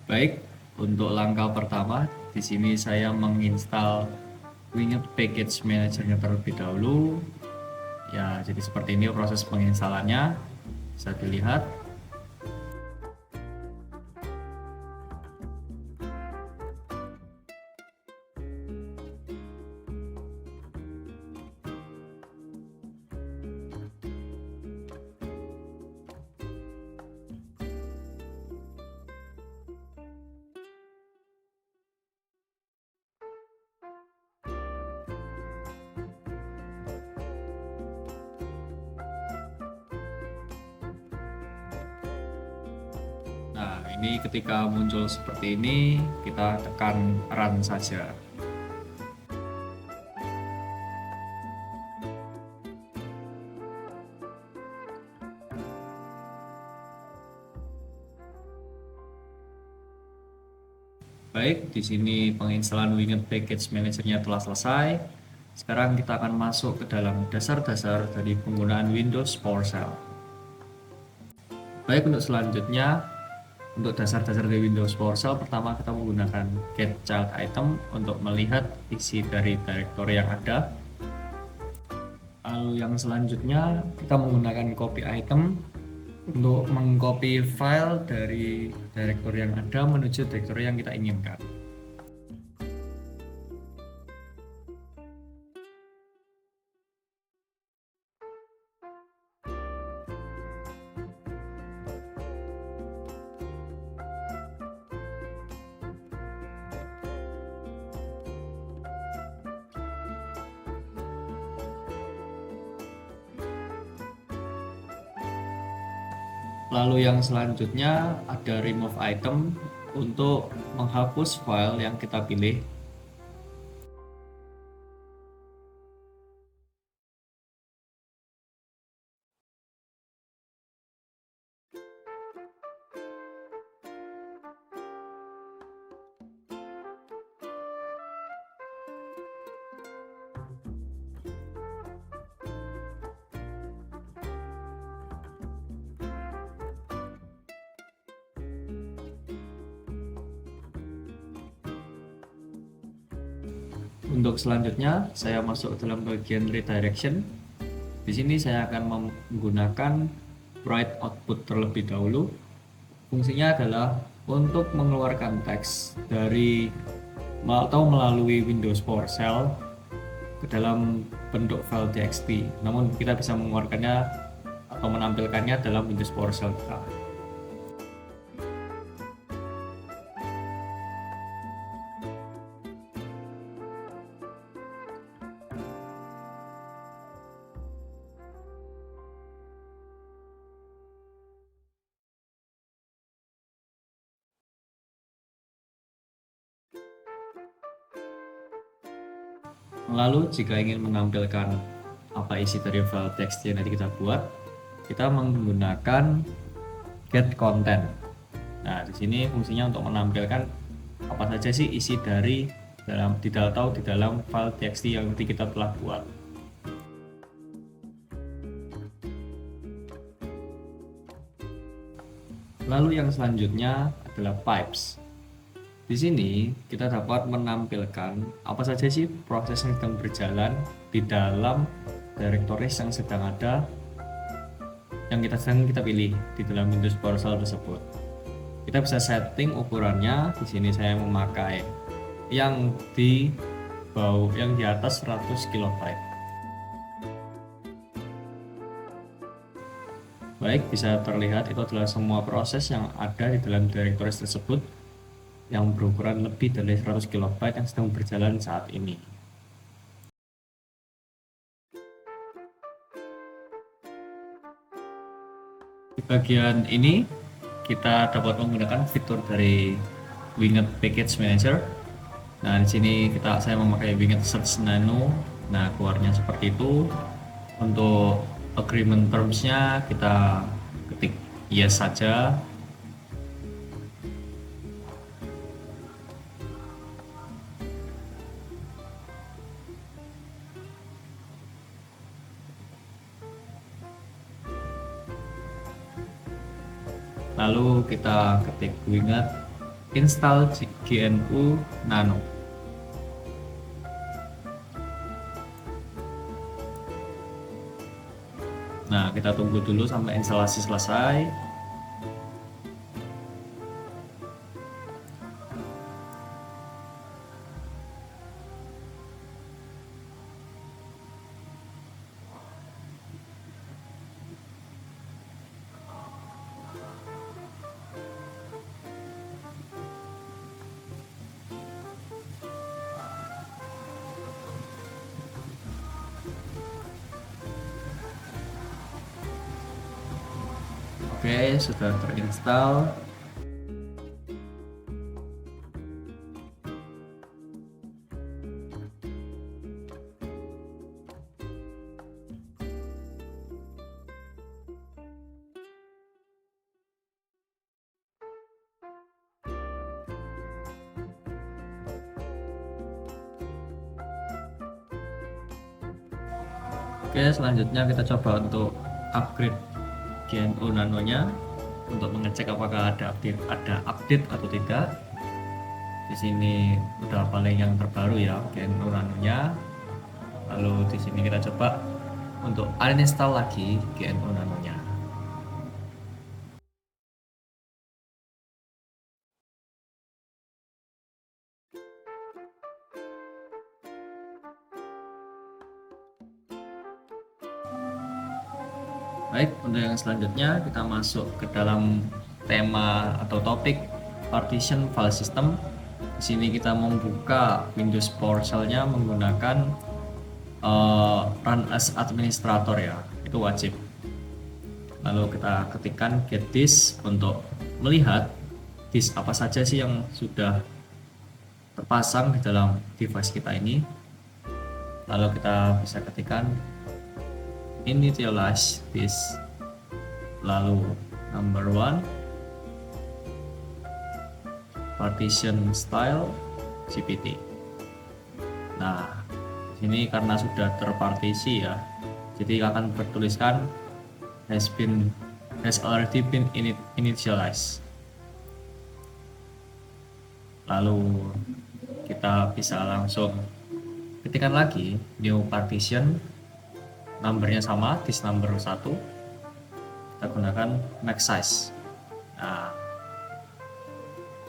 Baik, untuk langkah pertama, di sini saya menginstal Winget Package Manager-nya terlebih dahulu. Ya, jadi seperti ini proses penginstalannya. Bisa dilihat. Nah, ini ketika muncul seperti ini, kita tekan run saja. Baik, di sini penginstalan Winget Package Manager-nya telah selesai. Sekarang kita akan masuk ke dalam dasar-dasar dari penggunaan Windows PowerShell. Baik, untuk selanjutnya, untuk dasar-dasar dari Windows PowerShell, pertama kita menggunakan get child item untuk melihat isi dari directory yang ada. Lalu yang selanjutnya, kita menggunakan copy item untuk mengcopy file dari directory yang ada menuju directory yang kita inginkan. Lalu yang selanjutnya ada remove item untuk menghapus file yang kita pilih. Untuk selanjutnya, saya masuk ke dalam bagian redirection. Di sini saya akan menggunakan write output terlebih dahulu. Fungsinya adalah untuk mengeluarkan teks dari atau melalui Windows PowerShell ke dalam bentuk file txt. Namun kita bisa mengeluarkannya atau menampilkannya dalam Windows PowerShell kita. Lalu jika ingin menampilkan apa isi dari file teks yang nanti kita buat, kita menggunakan get content. Nah, di sini fungsinya untuk menampilkan apa saja sih isi dari di dalam file txt yang nanti kita telah buat. Lalu yang selanjutnya adalah pipes. Di sini kita dapat menampilkan apa saja sih proses yang sedang berjalan di dalam directories yang sedang ada yang kita pilih di dalam Windows PowerShell tersebut. Kita bisa setting ukurannya. Di sini saya memakai yang di atas 100 KB. Baik, bisa terlihat itu adalah semua proses yang ada di dalam directories tersebut yang berukuran lebih dari 100 KB yang sedang berjalan saat ini. Di bagian ini kita dapat menggunakan fitur dari Winget Package Manager. Nah, di sini saya memakai Winget Search Nano. Nah, keluarnya seperti itu. Untuk agreement terms-nya kita ketik yes saja. Lalu kita ketik Winget install GNU Nano. Nah, kita tunggu dulu sampai instalasi selesai. Oke, sudah terinstall. Oke, selanjutnya kita coba untuk upgrade GNU Nano-nya untuk mengecek apakah ada update atau tidak. Di sini udah paling yang terbaru ya GNU Nano-nya. Lalu di sini kita coba untuk uninstall lagi GNU Nano-nya. Baik, untuk yang selanjutnya kita masuk ke dalam tema atau topik partition file system. Di sini kita membuka Windows PowerShell-nya menggunakan run as administrator ya, itu wajib. Lalu kita ketikkan get disk untuk melihat disk apa saja sih yang sudah terpasang di dalam device kita ini. Lalu kita bisa ketikkan initialize disk, lalu number 1, partition style GPT. Nah, ini karena sudah terpartisi ya, jadi akan bertuliskan has already been initialized. Lalu kita bisa langsung ketikkan lagi new partition, numbernya sama, disk number 1, kita gunakan max size. Nah,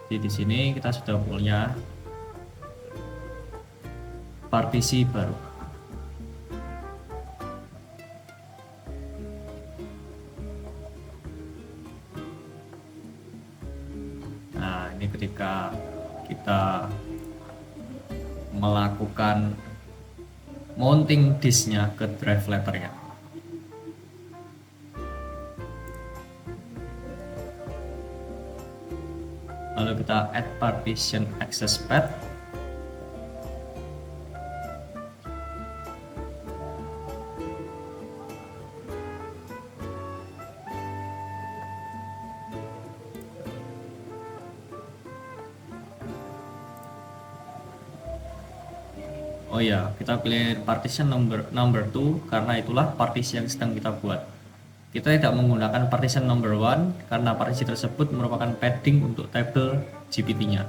jadi di sini kita sudah punya partisi baru. Nah, ini ketika kita melakukan mounting disknya ke drive letternya. Lalu kita add partition access path. Oh ya, kita pilih partition number 2 karena itulah partisi yang sedang kita buat. Kita tidak menggunakan partition number 1 karena partisi tersebut merupakan padding untuk table GPT-nya.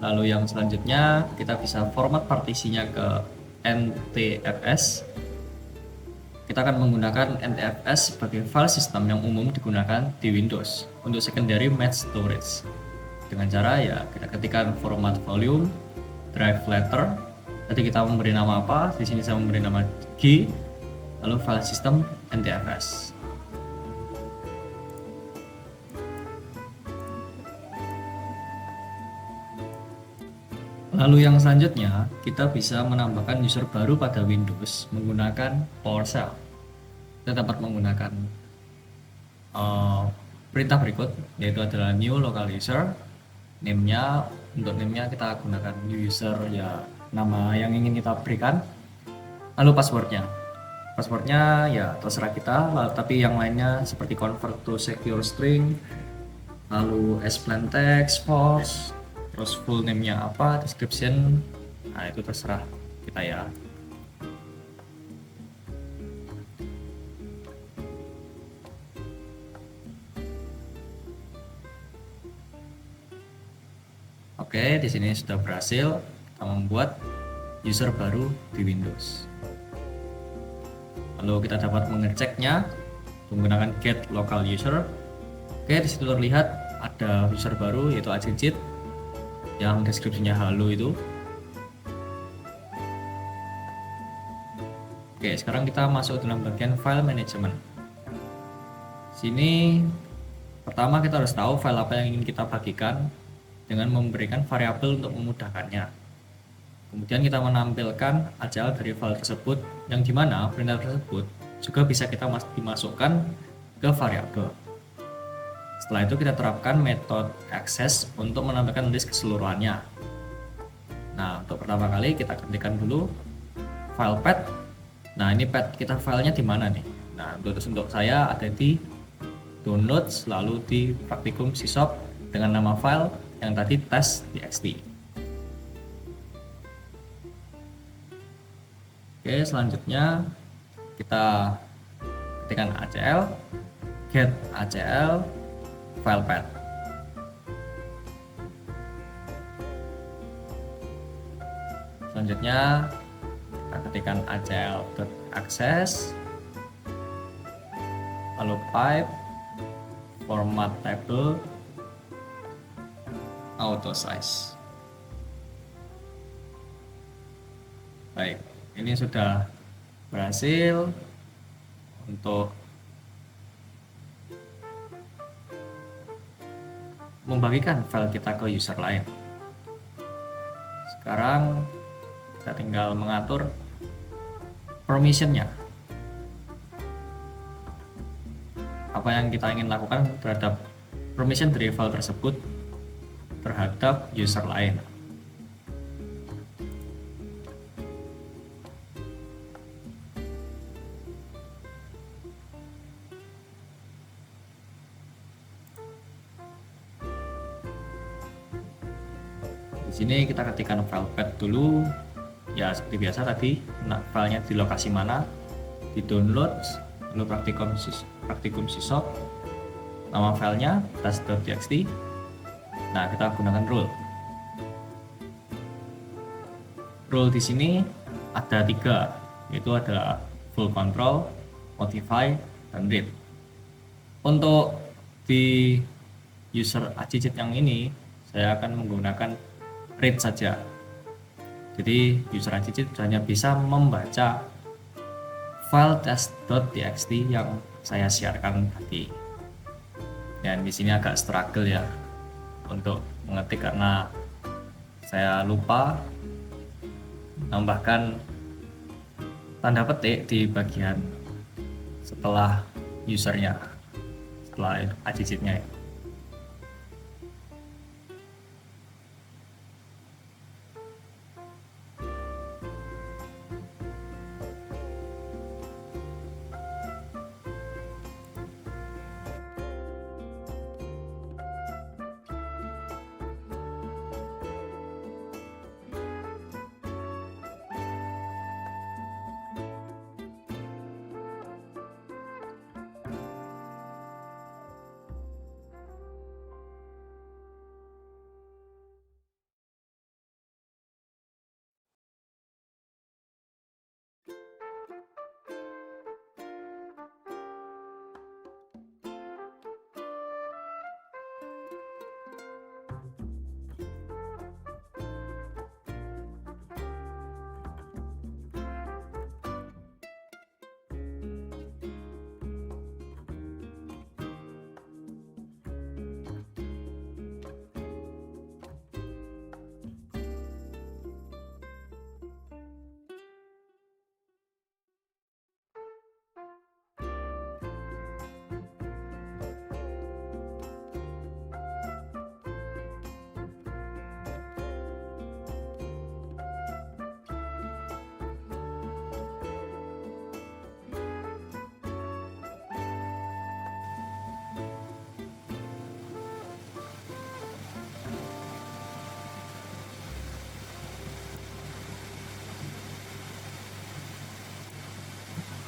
Lalu yang selanjutnya kita bisa format partisinya ke NTFS. Kita akan menggunakan NTFS sebagai file system yang umum digunakan di Windows untuk secondary math storage. Dengan cara ya kita ketikkan format volume, drive letter. Tadi kita memberi nama apa? Di sini saya memberi nama G. Lalu file system NTFS. Lalu yang selanjutnya, kita bisa menambahkan user baru pada Windows menggunakan PowerShell. Kita dapat menggunakan perintah berikut, yaitu adalah new local user. Name-nya, untuk name-nya kita gunakan new user, ya nama yang ingin kita berikan. Lalu passwordnya. Passwordnya ya terserah kita, tapi yang lainnya seperti convert to secure string, lalu as plain text, force, terus full name-nya apa, description, nah itu terserah kita ya. Oke, di sini sudah berhasil kita membuat user baru di Windows. Lalu kita dapat mengeceknya menggunakan get local user. Oke, di situ terlihat ada user baru yaitu Acicit yang deskripsinya halo itu. Oke, sekarang kita masuk dalam bagian file management. Sini pertama kita harus tahu file apa yang ingin kita bagikan dengan memberikan variabel untuk memudahkannya. Kemudian kita menampilkan ACL dari file tersebut yang dimana perintah tersebut juga bisa kita dimasukkan ke variabel. Setelah itu kita terapkan metode access untuk menampilkan list keseluruhannya. Nah, untuk pertama kali kita ketikkan dulu file path. Nah, ini path kita filenya di mana nih? Nah, untuk saya ada di downloads lalu di praktikum sysop dengan nama file yang tadi test.txt. Oke, selanjutnya kita ketikkan ACL get ACL file path. Selanjutnya kita ketikkan acl.access lalu pipe format table auto size. Baik, ini sudah berhasil untuk membagikan file kita ke user lain. Sekarang kita tinggal mengatur permissionnya. Apa yang kita ingin lakukan terhadap permission dari file tersebut terhadap user lain. Di sini kita ketikkan file path dulu. Ya seperti biasa tadi, filenya di lokasi mana, di downloads, lalu praktikum sysop, nama filenya test.txt. Nah, kita gunakan rule. Rule di sini ada 3, yaitu ada full control, modify, dan read. Untuk di user Acicit yang ini, saya akan menggunakan read saja. Jadi user Acicit hanya bisa membaca file test.txt yang saya siarkan tadi. Dan di sini agak struggle ya untuk mengetik karena saya lupa menambahkan tanda petik di bagian setelah usernya, setelah Acicitnya.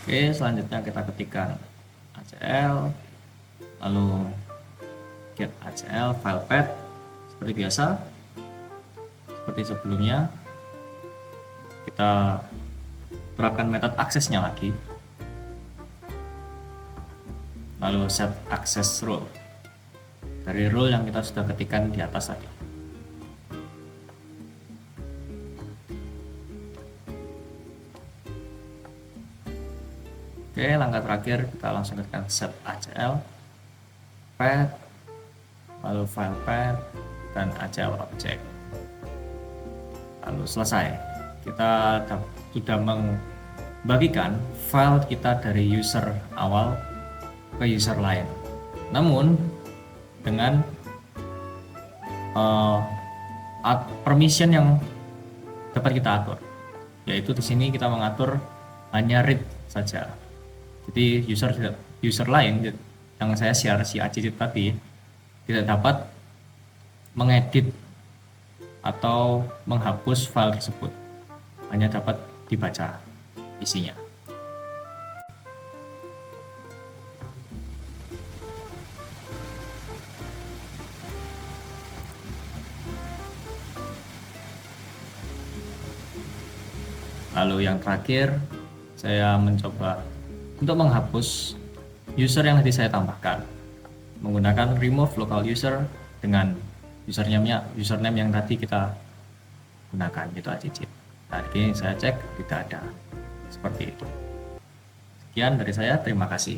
Oke, selanjutnya kita ketikkan ACL, lalu get ACL file path seperti biasa, seperti sebelumnya. Kita terapkan metode aksesnya lagi, lalu set access rule dari rule yang kita sudah ketikkan di atas tadi. Oke, langkah terakhir kita langsung ketikkan set ACL path, lalu file path, dan ACL object. Lalu selesai. Kita sudah membagikan file kita dari user awal ke user lain. Namun dengan permission yang dapat kita atur, yaitu di sini kita mengatur hanya read saja. Jadi user lain yang saya share si ACC tadi tidak dapat mengedit atau menghapus file tersebut, hanya dapat dibaca isinya. Lalu yang terakhir, saya mencoba untuk menghapus user yang tadi saya tambahkan menggunakan remove local user dengan username yang tadi kita gunakan, yaitu ACC. Tadi saya cek tidak ada. Seperti itu. Sekian dari saya, terima kasih.